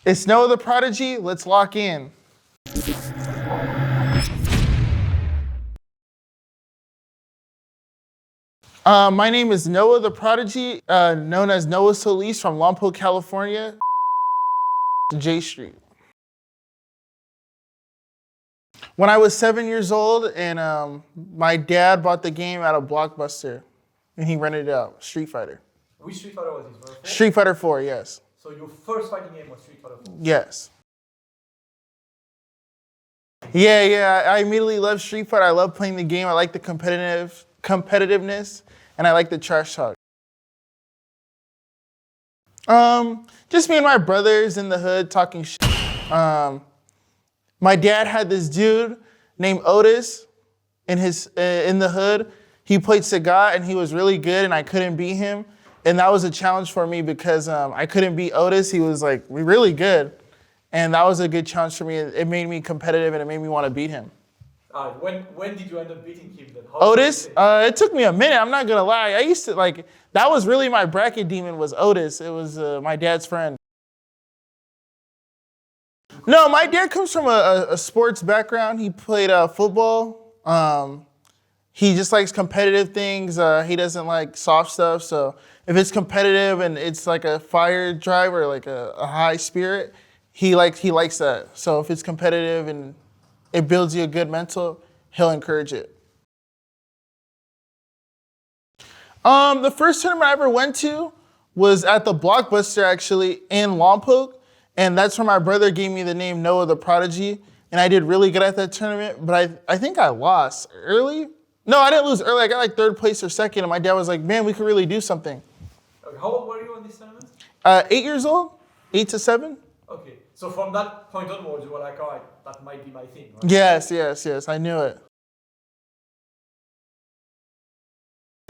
It's Noah the Prodigy. Let's lock in. My name is Noah the Prodigy, known as Noah Solis from Lompoc, California, J Street. When I was 7 years old, and my dad bought the game at a Blockbuster, and he rented it out, Street Fighter. Which Street Fighter was it? Street Fighter 4, yes. So your first fighting game was Street Fighter 4? Yes. Yeah, I immediately loved Street Fighter. I love playing the game. I like the competitiveness, and I like the trash talk. Just me and my brothers in the hood talking shit. My dad had this dude named Otis in the hood. He played Sagat, and he was really good, and I couldn't beat him. And that was a challenge for me because I couldn't beat Otis. He was like really good. And that was a good challenge for me. It made me competitive and it made me want to beat him. When did you end up beating him then? Otis? It took me a minute. I'm not going to lie. I used to that was really my bracket demon was Otis. It was my dad's friend. No, my dad comes from a sports background. He played football. He just likes competitive things. He doesn't like soft stuff. So if it's competitive and it's like a fire drive or like a high spirit, he likes that. So if it's competitive and it builds you a good mental, he'll encourage it. The first tournament I ever went to was at the Blockbuster actually in Lompoc. And that's where my brother gave me the name Noah the Prodigy. And I did really good at that tournament, but I think I lost early. No, I didn't lose early. I got like third place or second. And my dad was like, man, we could really do something. Okay, how old were you in this tournament? 8 years old, 8 to 7. Okay, so from that point onwards, you were like, all right, that might be my thing, right? Yes, I knew it.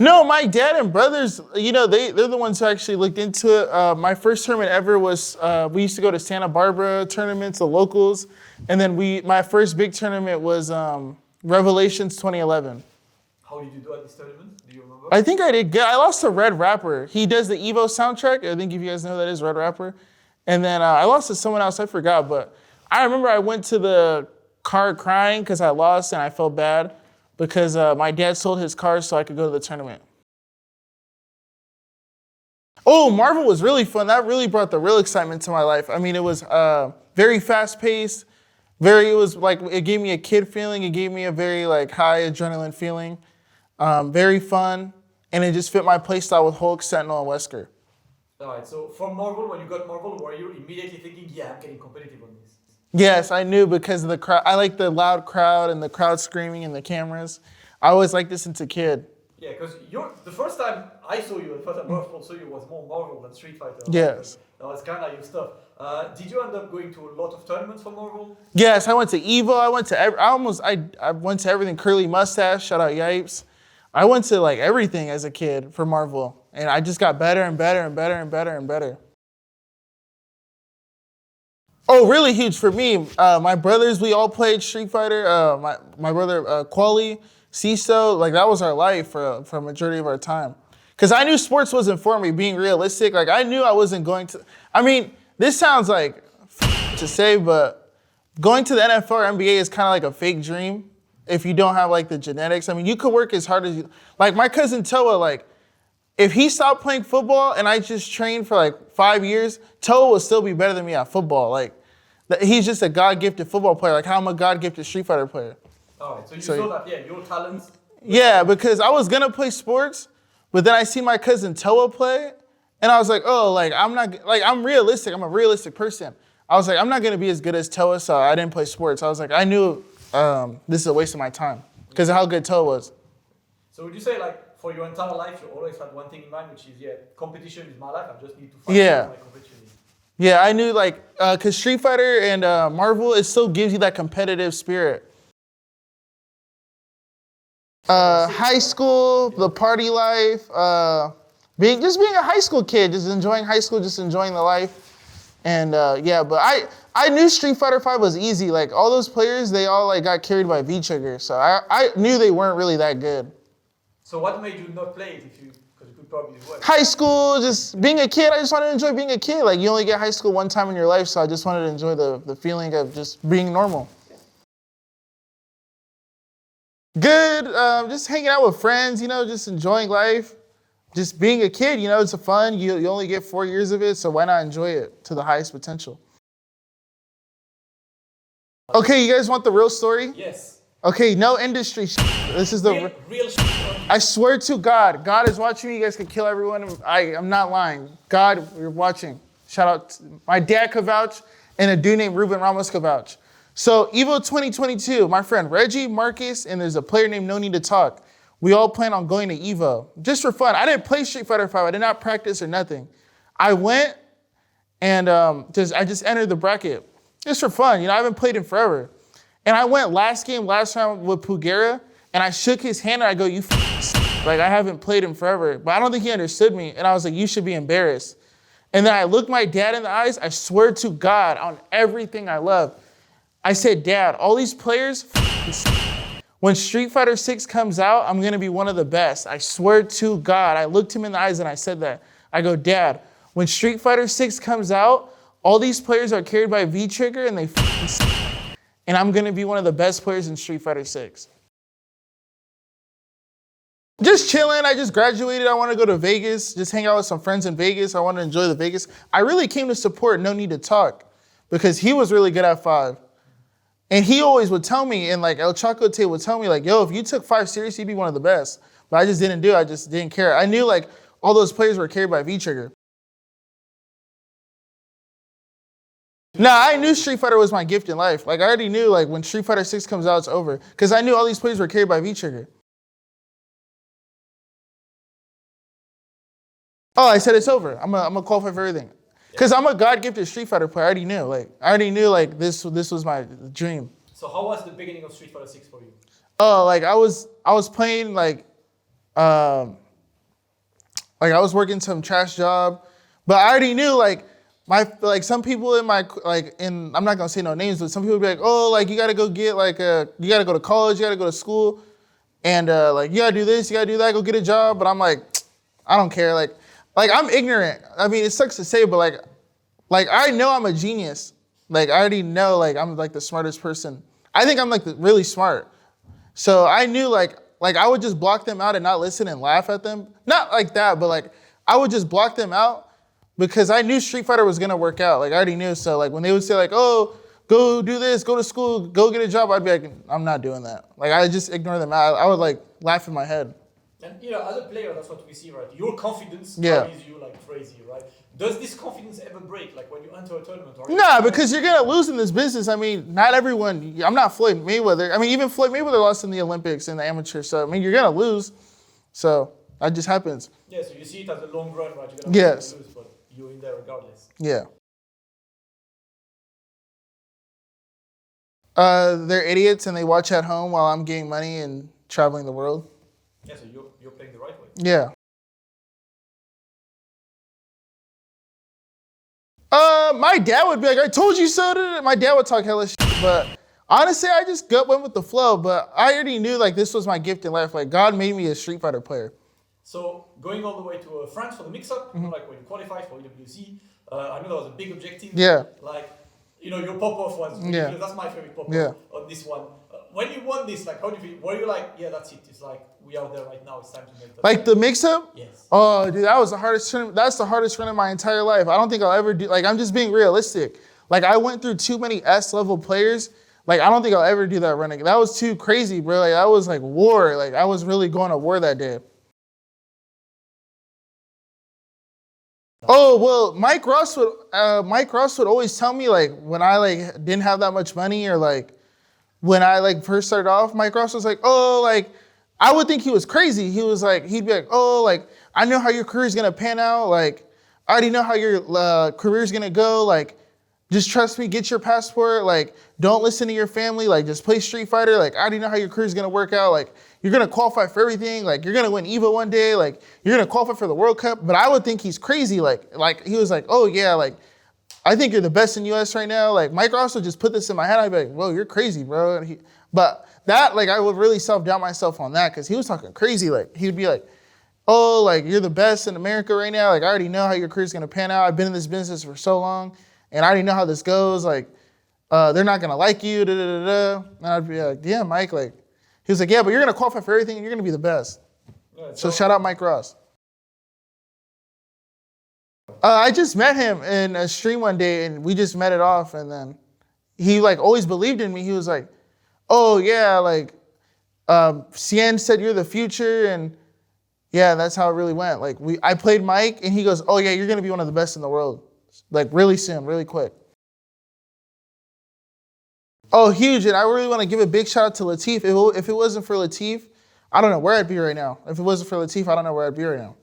No, my dad and brothers, they're the ones who actually looked into it. My first tournament ever was, we used to go to Santa Barbara tournaments, the locals. And then my first big tournament was Revelations 2011. How did you do at this tournament? Do you remember? I think I did good. I lost to Red Rapper. He does the Evo soundtrack. I think if you guys know who that is, Red Rapper. And then I lost to someone else, I forgot. But I remember I went to the car crying because I lost and I felt bad because my dad sold his car so I could go to the tournament. Oh, Marvel was really fun. That really brought the real excitement to my life. I mean, it was very fast-paced. It gave me a kid feeling. It gave me a very high adrenaline feeling. Very fun. And it just fit my playstyle with Hulk, Sentinel, and Wesker. All right, so from Marvel, when you got Marvel, were you immediately thinking, yeah, I'm getting competitive on this? Yes, I knew because of the crowd. I like the loud crowd and the crowd screaming and the cameras. I always liked this since a kid. Yeah, because the first time I saw you, the first time Marvel saw you was more Marvel than Street Fighter. Yes. That was kind of your stuff. Did you end up going to a lot of tournaments for Marvel? Yes, I went to Evo. I went to I went to everything. Curly Mustache, shout out Yipes. I went to everything as a kid for Marvel, and I just got better and better and better and better and better. Oh, really huge for me. My brothers, we all played Street Fighter. My brother Quali, CISO, that was our life for a majority of our time. Because I knew sports wasn't for me, being realistic. I knew I wasn't going to. I mean, this sounds to say, but going to the NFL or NBA is kind of like a fake dream if you don't have the genetics. I mean, you could work as hard as you. My cousin Toa, if he stopped playing football and I just trained for 5 years, Toa will still be better than me at football. He's just a God-gifted football player, how I'm a God-gifted Street Fighter player. All right, so you saw that, your talents. Yeah, because I was gonna play sports, but then I seen my cousin Toa play, and I was like, oh, I'm realistic. I'm a realistic person. I was like, I'm not gonna be as good as Toa, so I didn't play sports. I was like, I knew this is a waste of my time because of how good Toa was. So would you say for your entire life, you always had one thing in mind, which is, competition is my life. I just need to find out my competition is. Yeah, I knew because Street Fighter and Marvel, it still gives you that competitive spirit. High school, the party life, being a high school kid, just enjoying high school, just enjoying the life. And but I knew Street Fighter 5 was easy. All those players, they all got carried by V-Trigger. So I knew they weren't really that good. So what made you not play it because you probably as well. High school, just being a kid. I just wanted to enjoy being a kid. Like you only get high school one time in your life, so I just wanted to enjoy the feeling of just being normal. Good, just hanging out with friends, just enjoying life. Just being a kid, it's a fun. You only get 4 years of it, so why not enjoy it to the highest potential? Okay, you guys want the real story? Yes. Okay, no industry This is the real I swear to God, God is watching me. You guys can kill everyone. I'm not lying. God, you're watching. Shout out to my dad could vouch, and a dude named Ruben Ramos could vouch. So Evo 2022, my friend Reggie, Marcus, and there's a player named No Need to Talk. We all plan on going to Evo just for fun. I didn't play Street Fighter 5. I did not practice or nothing. I went and I just entered the bracket just for fun. I haven't played in forever. And I went last round with Pugera, and I shook his hand and I go, you like I haven't played him forever. But I don't think he understood me. And I was like, you should be embarrassed. And then I looked my dad in the eyes. I swear to God on everything I love. I said, Dad, all these players, when Street Fighter 6 comes out, I'm going to be one of the best. I swear to God. I looked him in the eyes and I said that. I go, Dad, when Street Fighter 6 comes out, all these players are carried by V-Trigger and and I'm going to be one of the best players in Street Fighter 6. Just chilling. I just graduated. I want to go to Vegas, just hang out with some friends in Vegas. I want to enjoy the Vegas. I really came to support No Need to Talk because he was really good at 5. And he always would tell me, and like El Chacote would tell me, like, yo, if you took 5 seriously, you'd be one of the best. But I just didn't do it. I just didn't care. I knew like all those players were carried by V-Trigger. Nah, I knew Street Fighter was my gift in life. Like I already knew like when Street Fighter 6 comes out, it's over. Because I knew all these players were carried by V-Trigger. Oh, I said it's over. I'm gonna qualify for everything. Because I'm a God-gifted Street Fighter player. I already knew like this was my dream. So how was the beginning of Street Fighter 6 for you? Oh, like I was playing like I was working some trash job, but I already knew like some people in my I'm not gonna say no names, but some people would be like, oh, like you gotta go get you gotta go to college, you gotta go to school, and like you gotta do this, you gotta do that, go get a job. But I'm like, I don't care. Like I'm ignorant. I mean, it sucks to say, but like I know I'm a genius. Like I already know like I'm like the smartest person. I think I'm like really smart. So I knew like I would just block them out and not listen and laugh at them. Not like that, but like I would just block them out because I knew Street Fighter was gonna work out. Like I already knew. So like when they would say like, oh, go do this, go to school, go get a job, I'd be like, I'm not doing that. Like I just ignore them out. I would like laugh in my head. And as a player, that's what we see, right? Your confidence carries you like crazy, right? Does this confidence ever break, like when you enter a tournament? Nah, because you're gonna lose in this business. I mean, not everyone. I'm not Floyd Mayweather. I mean, even Floyd Mayweather lost in the Olympics in the amateur. So I mean, you're gonna lose. So that just happens. Yeah. So you see it as a long run, right? You're gonna lose, but you're in there regardless. Yeah. They're idiots and they watch at home while I'm getting money and traveling the world. Yeah, so you're playing the right way. Yeah. My dad would be like, I told you so. My dad would talk hella shit, but honestly, I just went with the flow. But I already knew like this was my gift in life. Like God made me a Street Fighter player. So going all the way to France for the mix-up, like when you qualified for EWC, I know that was a big objective. Yeah. Like, your pop-off was ridiculous. That's my favorite pop-off on this one. When you won this, like, how do you feel? Were you like, yeah, that's it. It's like, we are there right now. It's time to make that. Like the mix-up? Yes. Oh, dude, that was the hardest tournament. That's the hardest run of my entire life. I don't think I'll ever do, like, I'm just being realistic. Like, I went through too many S-level players. Like, I don't think I'll ever do that run again. That was too crazy, bro. Like, that was like war. Like, I was really going to war that day. Oh, well, Mike Ross would always tell me, like, when I, like, didn't have that much money or, like, when I, like, first started off, Mike Ross was like, oh, like, I would think he was crazy. He was like, he'd be like, oh, like, I know how your career's going to pan out. Like, I already know how your career's going to go. Like, just trust me, get your passport. Like, don't listen to your family. Like, just play Street Fighter. Like, I already know how your career's going to work out. Like, you're going to qualify for everything. Like, you're going to win EVO one day. Like, you're going to qualify for the World Cup. But I would think he's crazy. Like he was like, oh, yeah, like, I think you're the best in U.S. right now. Like, Mike Ross would just put this in my head. I'd be like, whoa, you're crazy, bro. But that, like, I would really self-doubt myself on that because he was talking crazy. Like, he would be like, oh, like you're the best in America right now. Like I already know how your career's gonna pan out. I've been in this business for so long, and I already know how this goes. Like they're not gonna like you. Da, da, da, da. And I'd be like, yeah, Mike. Like he was like, yeah, but you're gonna qualify for everything, and you're gonna be the best. Right, So shout out Mike Ross. I just met him in a stream one day, and we just met it off, and then he like always believed in me. He was like, oh yeah, like Cien said you're the future, and yeah, that's how it really went. Like I played Mike, and he goes, oh yeah, you're gonna be one of the best in the world, like really soon, really quick. Oh, huge, and I really want to give a big shout out to Latif. If it wasn't for Latif, I don't know where I'd be right now. If it wasn't for Latif, I don't know where I'd be right now.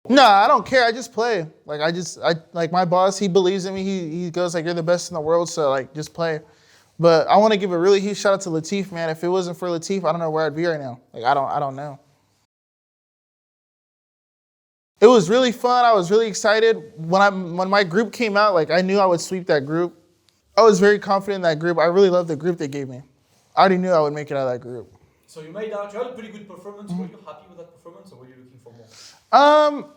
No, I don't care. I just play. Like I like my boss. He believes in me. He goes like, you're the best in the world. So like, just play. But I want to give a really huge shout out to Latif, man. If it wasn't for Latif, I don't know where I'd be right now. Like I don't know. It was really fun. I was really excited when my group came out. Like I knew I would sweep that group. I was very confident in that group. I really loved the group they gave me. I already knew I would make it out of that group. So you made out. You had a pretty good performance. Were you happy with that performance, or were you looking for more?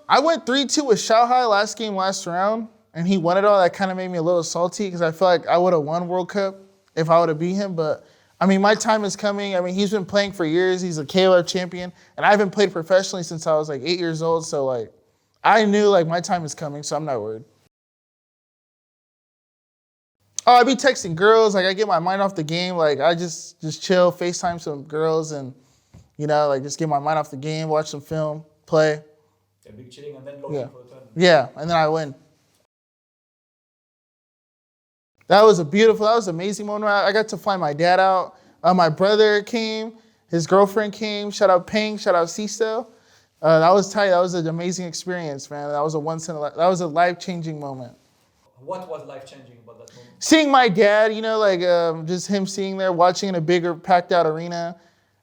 I went 3-2 with Xiaohai last game, last round, and he won it all. That kind of made me a little salty because I feel like I would have won World Cup if I would have beat him. But I mean, my time is coming. I mean, he's been playing for years. He's a KOF champion, and I haven't played professionally since I was like 8 years old. So like, I knew like my time is coming, so I'm not worried. Oh, I be texting girls. Like I get my mind off the game. Like I just chill, FaceTime some girls, and like just get my mind off the game, watch some film, play. A big chilling and then looking for the tournament. Yeah, and then I win. That was an amazing moment. I got to fly my dad out. My brother came, his girlfriend came. Shout out Peng, shout out Cisto. That was tight. That was an amazing experience, man. That was that was a life-changing moment. What was life-changing about that moment? Seeing my dad, just him seeing there, watching in a bigger, packed-out arena.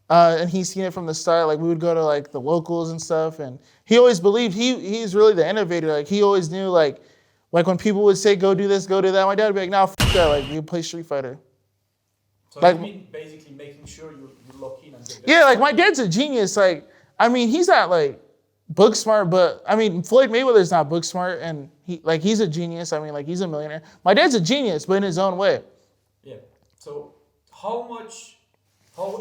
And he's seen it from the start. Like we would go to like the locals and stuff, and he always believed he's really the innovator. Like he always knew like when people would say go do this, go do that, my dad would be like, nah, f that. Like you play Street Fighter. So like, you mean basically making sure you lock in and get yeah, like my dad's a genius. Like I mean, he's not like book smart, but I mean Floyd Mayweather's not book smart, and he's a genius. I mean like he's a millionaire. My dad's a genius, but in his own way. Yeah. So how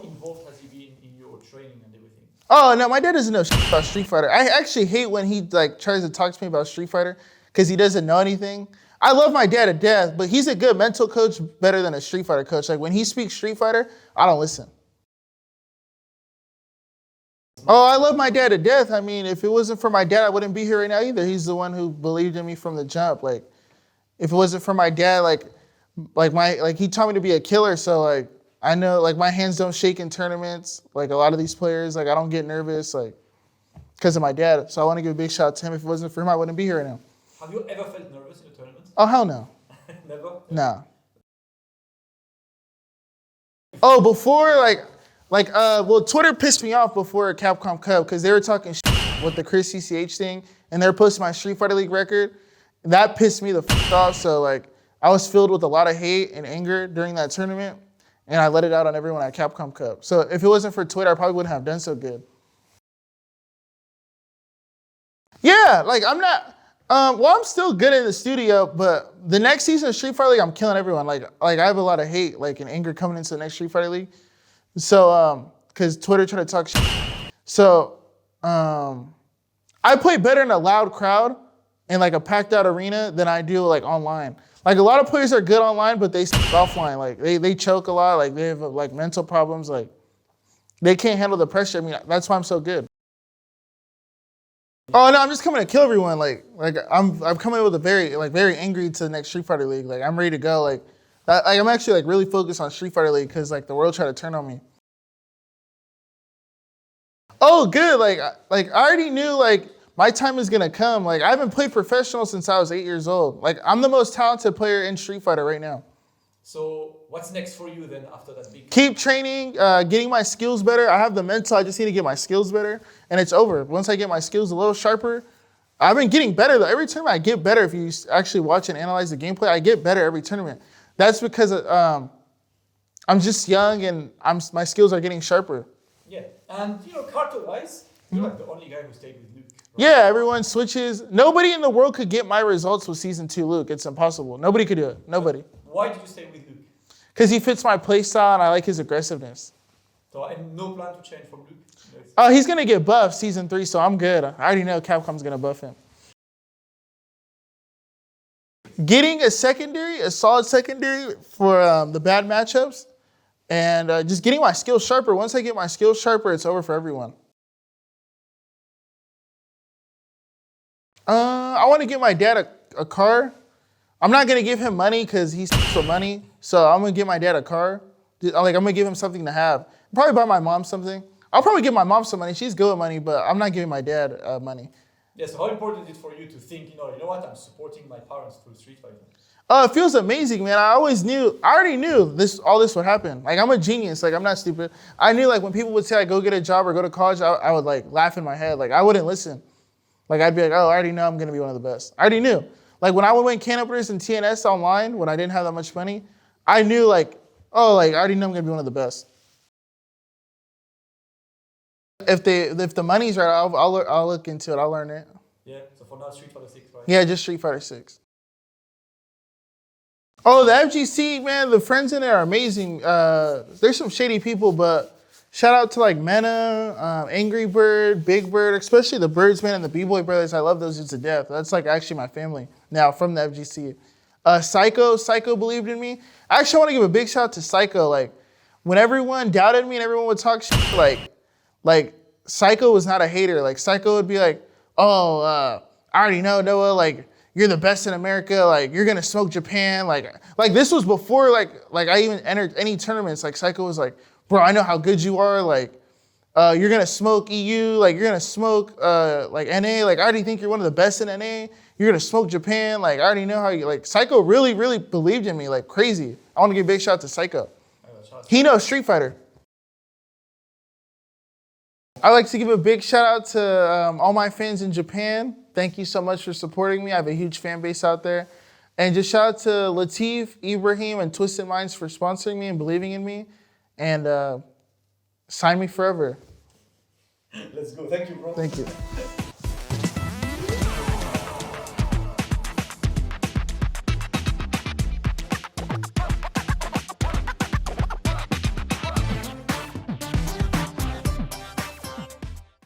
involved has he been in your training and everything? Oh no, my dad doesn't know shit about Street Fighter. I actually hate when he like tries to talk to me about Street Fighter because he doesn't know anything. I love my dad to death, but he's a good mental coach, better than a Street Fighter coach. Like when he speaks Street Fighter, I don't listen. Oh, I love my dad to death. I mean, if it wasn't for my dad, I wouldn't be here right now either. He's the one who believed in me from the jump. Like, if it wasn't for my dad, like he taught me to be a killer. So like, I know like my hands don't shake in tournaments. Like a lot of these players, like I don't get nervous, like because of my dad. So I want to give a big shout out to him. If it wasn't for him, I wouldn't be here right now. Have you ever felt nervous in a tournament? Oh hell no. Never. No. Oh, before well, Twitter pissed me off before Capcom Cup because they were talking shit with the Chris CCH thing, and they were posting my Street Fighter League record. That pissed me the f off. So like, I was filled with a lot of hate and anger during that tournament, and I let it out on everyone at Capcom Cup. So if it wasn't for Twitter, I probably wouldn't have done so good. Yeah, like I'm not. Well, I'm still good in the studio, but the next season of Street Fighter League, I'm killing everyone. Like I have a lot of hate, like and anger coming into the next Street Fighter League. So, because Twitter tried to talk shit. So, I play better in a loud crowd in like a packed out arena than I do like online. Like a lot of players are good online, but they suck offline. Like they choke a lot. Like they have like mental problems. Like they can't handle the pressure. I mean, that's why I'm so good. Oh no, I'm just coming to kill everyone. Like I'm coming with a very angry to the next Street Fighter League. Like I'm ready to go. Like I'm actually like really focused on Street Fighter League because like the world tried to turn on me. Oh, good. Like I already knew like my time is gonna come. Like I haven't played professional since I was 8 years old. Like I'm the most talented player in Street Fighter right now. So what's next for you then after that big? Keep training, getting my skills better. I have the mental. I just need to get my skills better, and it's over. Once I get my skills a little sharper, I've been getting better though. Every tournament I get better. If you actually watch and analyze the gameplay, I get better every tournament. That's because I'm just young and my skills are getting sharper. Yeah, and character-wise, you're like the only guy who stayed with Luke. Right? Yeah, everyone switches. Nobody in the world could get my results with season 2 Luke. It's impossible. Nobody could do it. Nobody. Why did you stay with Luke? Because he fits my playstyle and I like his aggressiveness. So, and no plan to change from Luke? Oh, he's going to get buffed season 3, so I'm good. I already know Capcom's going to buff him. Getting a solid secondary for the bad matchups, and just getting my skills sharper. Once I get my skills sharper, it's over for everyone. I want to get my dad a car. I'm not going to give him money because he's for money, so I'm going to give my dad a car. I'm going to give him something to have. Probably buy my mom something. I'll probably give my mom some money. She's good with money, but I'm not giving my dad money. Yeah, so how important is it for you to think, you know what, I'm supporting my parents through Street Fighter? It feels amazing, man. I already knew all this would happen. Like, I'm a genius. Like, I'm not stupid. I knew, like, when people would say, like, go get a job or go to college, I would, like, laugh in my head. Like, I wouldn't listen. Like, I'd be like, oh, I already know I'm going to be one of the best. I already knew. Like, when I would win can openers and TNS online, when I didn't have that much money, I knew, like, oh, like, I already know I'm going to be one of the best. If the money's right, I'll look into it. I'll learn it. Yeah, so for now, Street Fighter 6, right? Yeah, just Street Fighter 6. Oh, the FGC, man, the friends in there are amazing. There's some shady people, but shout out to like Mena, Angry Bird, Big Bird, especially the Birds, man, and the B-Boy Brothers. I love those dudes to death. That's like actually my family now from the FGC. Psycho believed in me. I actually want to give a big shout out to Psycho. Like, when everyone doubted me and everyone would talk shit, like Psycho was not a hater. Like, Psycho would be like, oh, I already know, Noah, like, you're the best in America, like, you're gonna smoke Japan, like this was before, like I even entered any tournaments. Like, Psycho was like, bro, I know how good you are, like, you're gonna smoke EU, like, you're gonna smoke, like, NA, like, I already think you're one of the best in NA, you're gonna smoke Japan, like, I already know how you, like, Psycho really, really believed in me, like, crazy. I wanna give a big shout out to Psycho. He knows Street Fighter. I'd like to give a big shout out to all my fans in Japan. Thank you so much for supporting me. I have a huge fan base out there. And just shout out to Latif, Ibrahim, and Twisted Minds for sponsoring me and believing in me. And sign me forever. Let's go. Thank you, bro. Thank you.